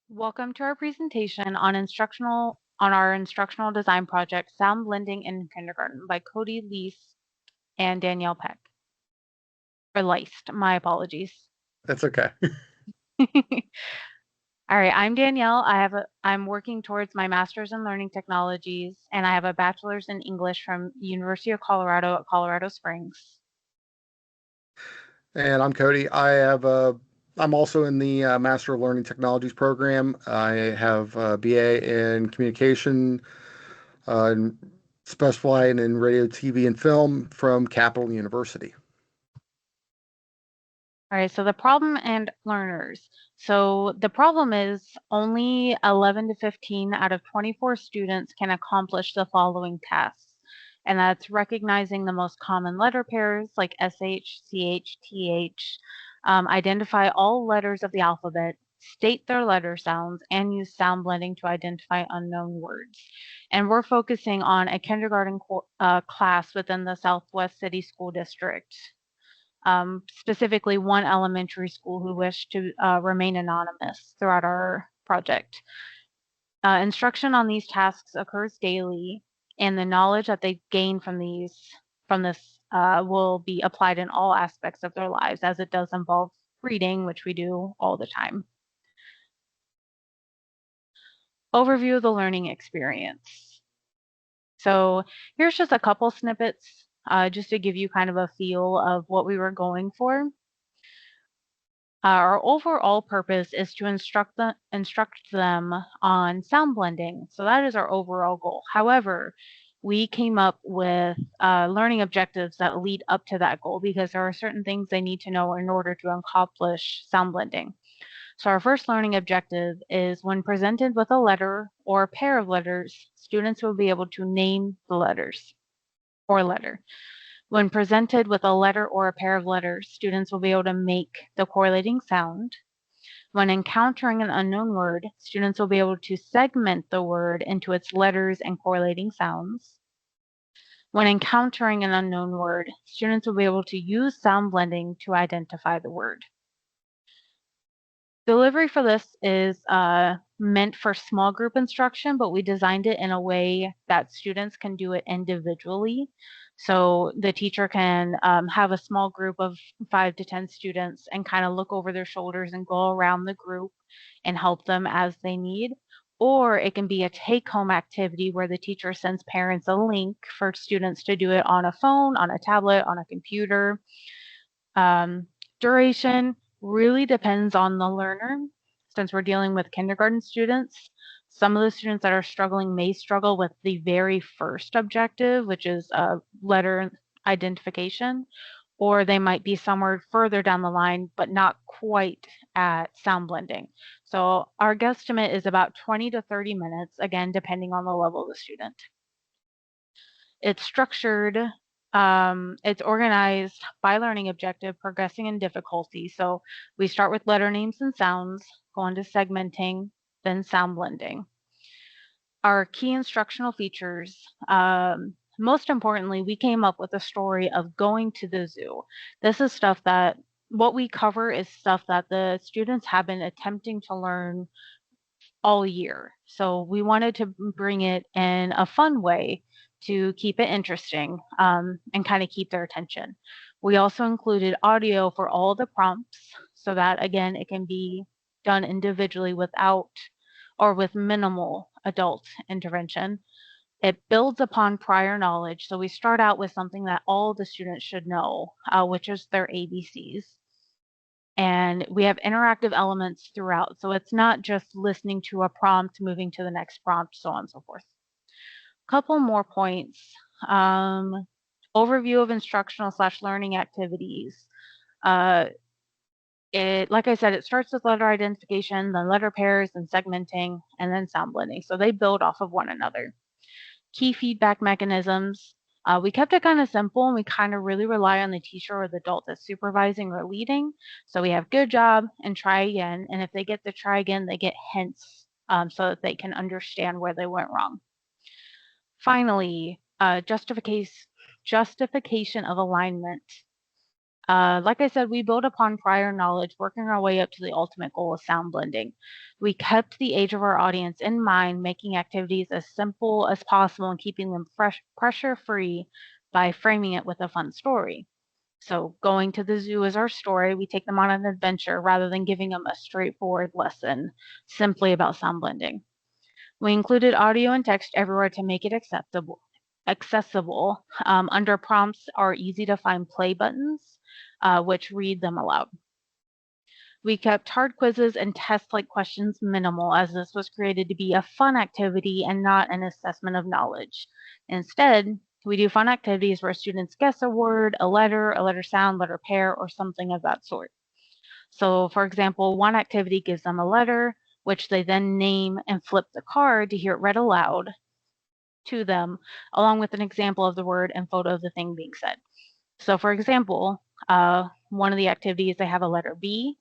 Welcome to our presentation on our instructional design project, Sound Blending in Kindergarten by Cody Lease and Danielle Peck. Or Leist, my apologies. That's okay. All right, I'm Danielle. I'm working towards my master's in learning technologies, and I have a bachelor's in English from University of Colorado at Colorado Springs. And I'm Cody. I'm also in the Master of Learning Technologies program. I have a BA in communication, and specializing in radio, TV, and film from Capital University. All right, so the problem and learners. So the problem is only 11 to 15 out of 24 students can accomplish the following tasks. And that's recognizing the most common letter pairs like SH, CH, TH, identify all letters of the alphabet, state their letter sounds, and use sound blending to identify unknown words. And we're focusing on a kindergarten class within the Southwest City School District, specifically one elementary school who wished to remain anonymous throughout our project. Instruction on these tasks occurs daily, and the knowledge that they gain from this will be applied in all aspects of their lives, as it does involve reading, which we do all the time. Overview of the learning experience. So here's just a couple snippets just to give you kind of a feel of what we were going for. Our overall purpose is to instruct them on sound blending. So that is our overall goal. However, we came up with learning objectives that lead up to that goal because there are certain things they need to know in order to accomplish sound blending. So our first learning objective is when presented with a letter or a pair of letters, students will be able to name the letters or letter. When presented with a letter or a pair of letters, students will be able to make the correlating sound. When encountering an unknown word, students will be able to segment the word into its letters and correlating sounds. When encountering an unknown word, students will be able to use sound blending to identify the word. Delivery for this is meant for small group instruction, but we designed it in a way that students can do it individually. So the teacher can have a small group of 5 to 10 students and kind of look over their shoulders and go around the group and help them as they need. Or it can be a take-home activity where the teacher sends parents a link for students to do it on a phone, on a tablet, on a computer. Duration really depends on the learner. Since we're dealing with kindergarten students, some of the students that are struggling may struggle with the very first objective, which is letter identification, or they might be somewhere further down the line, but not quite at sound blending. So our guesstimate is about 20 to 30 minutes, again, depending on the level of the student. It's structured, it's organized by learning objective, progressing in difficulty. So we start with letter names and sounds, go on to segmenting, then sound blending. Our key instructional features, most importantly, we came up with a story of going to the zoo. This is stuff that what we cover is stuff that the students have been attempting to learn all year. So we wanted to bring it in a fun way to keep it interesting, and kind of keep their attention. We also included audio for all the prompts so that, again, it can be done individually without or with minimal adult intervention. It builds upon prior knowledge. So we start out with something that all the students should know, which is their ABCs. And we have interactive elements throughout. So it's not just listening to a prompt, moving to the next prompt, so on and so forth. Couple more points. Overview of instructional / learning activities. Like I said, it starts with letter identification, then letter pairs, then segmenting, and then sound blending. So they build off of one another. Key feedback mechanisms. We kept it kind of simple, and we kind of really rely on the teacher or the adult that's supervising or leading. So we have good job and try again. And if they get to try again, they get hints, so that they can understand where they went wrong. Finally, justification of alignment. Like I said, we build upon prior knowledge, working our way up to the ultimate goal of sound blending. We kept the age of our audience in mind, making activities as simple as possible and keeping them pressure free by framing it with a fun story. So, going to the zoo is our story. We take them on an adventure rather than giving them a straightforward lesson simply about sound blending. We included audio and text everywhere to make it acceptable. Accessible. Under prompts are easy to find play buttons, which read them aloud. We kept hard quizzes and test-like questions minimal, as this was created to be a fun activity and not an assessment of knowledge. Instead, we do fun activities where students guess a word, a letter sound, letter pair, or something of that sort. So, for example, one activity gives them a letter, which they then name and flip the card to hear it read aloud to them, along with an example of the word and photo of the thing being said. So, for example, one of the activities, they have a letter B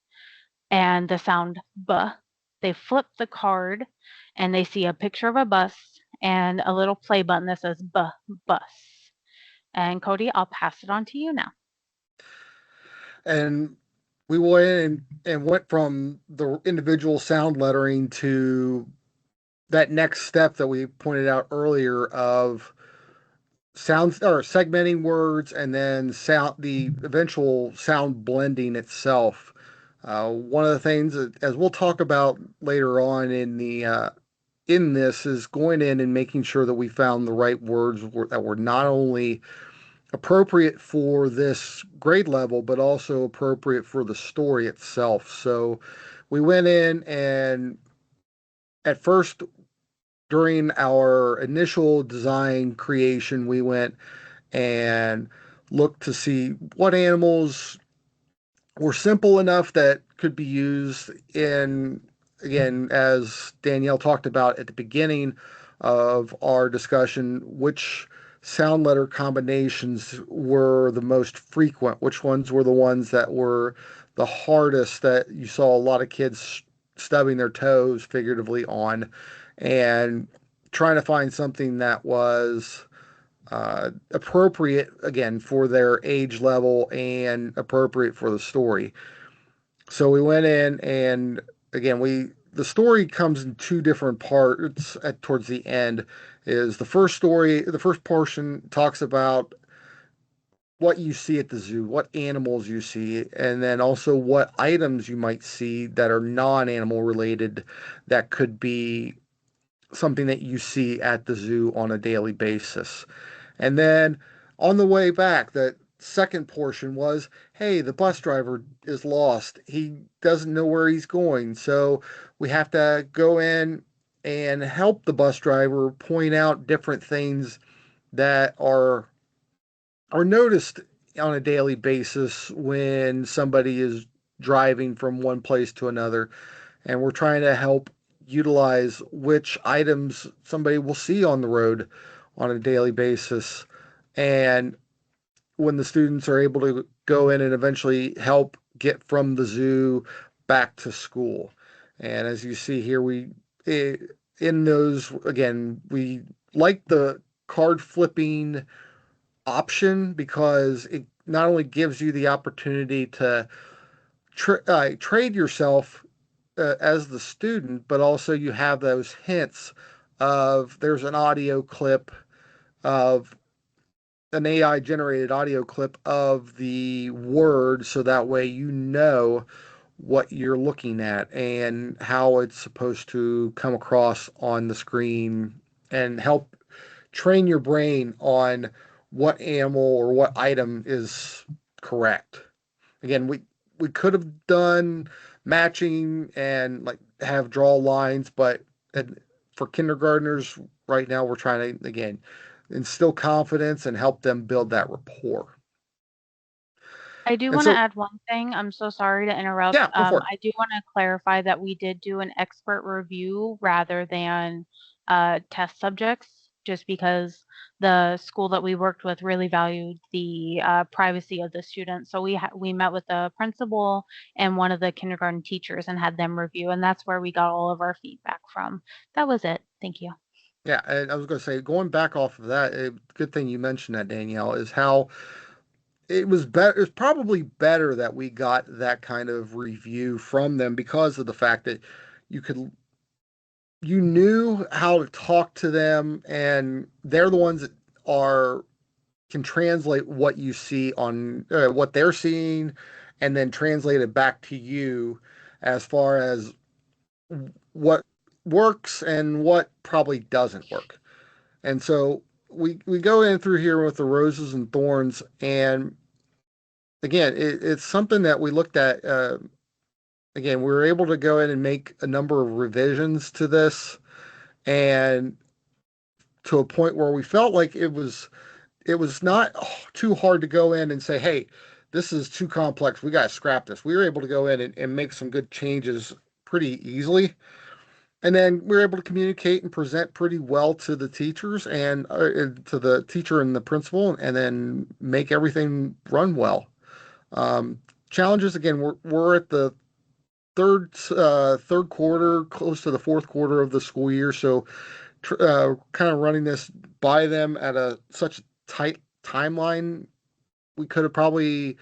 and the sound B. They flip the card and they see a picture of a bus and a little play button that says B, bus. And Cody, I'll pass it on to you now. And we went and went from the individual sound lettering to that next step that we pointed out earlier of sounds or segmenting words and then the eventual sound blending itself. One of the things that, as we'll talk about later on in this, is going in and making sure that we found the right words that were not only appropriate for this grade level, but also appropriate for the story itself. So we went in and at first, during our initial design creation, we went and looked to see what animals were simple enough that could be used in, again, as Danielle talked about at the beginning of our discussion, which sound letter combinations were the most frequent, which ones were the ones that were the hardest that you saw a lot of kids stubbing their toes figuratively on, and trying to find something that was appropriate again for their age level and appropriate for the story. So we went in and again the story comes in two different parts towards the end. Is the first portion talks about what you see at the zoo, what animals you see, and then also what items you might see that are non-animal related that could be something that you see at the zoo on a daily basis. And then on the way back, the second portion was, hey, the bus driver is lost. He doesn't know where he's going. So we have to go in and help the bus driver point out different things that are noticed on a daily basis when somebody is driving from one place to another. And we're trying to help utilize which items somebody will see on the road on a daily basis. And when the students are able to go in and eventually help get from the zoo back to school. And as you see here, in those, again, we like the card flipping option because it not only gives you the opportunity to trade yourself as the student, but also you have those hints of there's an audio clip of an AI generated audio clip of the word, so that way you know what you're looking at and how it's supposed to come across on the screen and help train your brain on what animal or what item is correct. Again, we could have done matching and like have draw lines, but for kindergartners right now, we're trying to again instill confidence and help them build that rapport. I do And want to so, add one thing. I'm so sorry to interrupt. yeah, go for it. I do want to clarify that we did do an expert review rather than test subjects, just because the school that we worked with really valued the privacy of the students. So we met with the principal and one of the kindergarten teachers and had them review, and that's where we got all of our feedback from. That was it. Thank you. Yeah, and I was going to say, going back off of that, a good thing you mentioned that, Danielle, is how it was better. It was probably better that we got that kind of review from them because of the fact that you could you knew how to talk to them, and they're the ones that are can translate what you see on what they're seeing, and then translate it back to you as far as what works and what probably doesn't work. And so we go in through here with the roses and thorns, and again, it's something that we looked at. Again, we were able to go in and make a number of revisions to this, and to a point where we felt like it was not too hard to go in and say, hey, this is too complex. We got to scrap this. We were able to go in and make some good changes pretty easily. And then we were able to communicate and present pretty well to the teachers and to the teacher and the principal, and then make everything run well. Um, Challenges again, we're at the third quarter, close to the fourth quarter of the school year, so kind of running this by them at a such tight timeline. We could have probably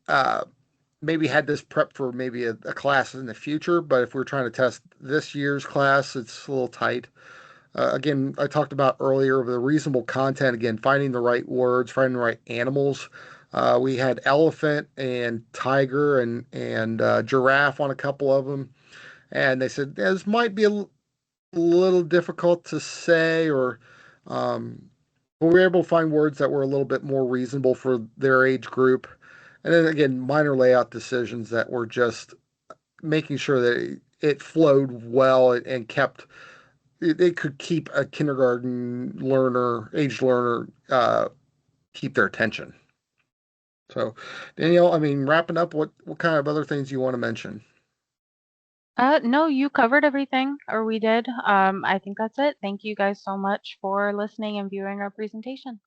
uh, maybe had this prep for maybe a class in the future, but if we're trying to test this year's class, it's a little tight. Again, I talked about earlier the reasonable content. Again, finding the right words, finding the right animals. We had elephant and tiger and giraffe on a couple of them, and they said this might be a little difficult to say, or but we were able to find words that were a little bit more reasonable for their age group. And then again, minor layout decisions that were just making sure that it flowed well and kept it could keep a kindergarten learner, aged learner, keep their attention. So, Danielle, I mean, wrapping up, what kind of other things you want to mention? No, you covered everything, or we did. I think that's it. Thank you guys so much for listening and viewing our presentation.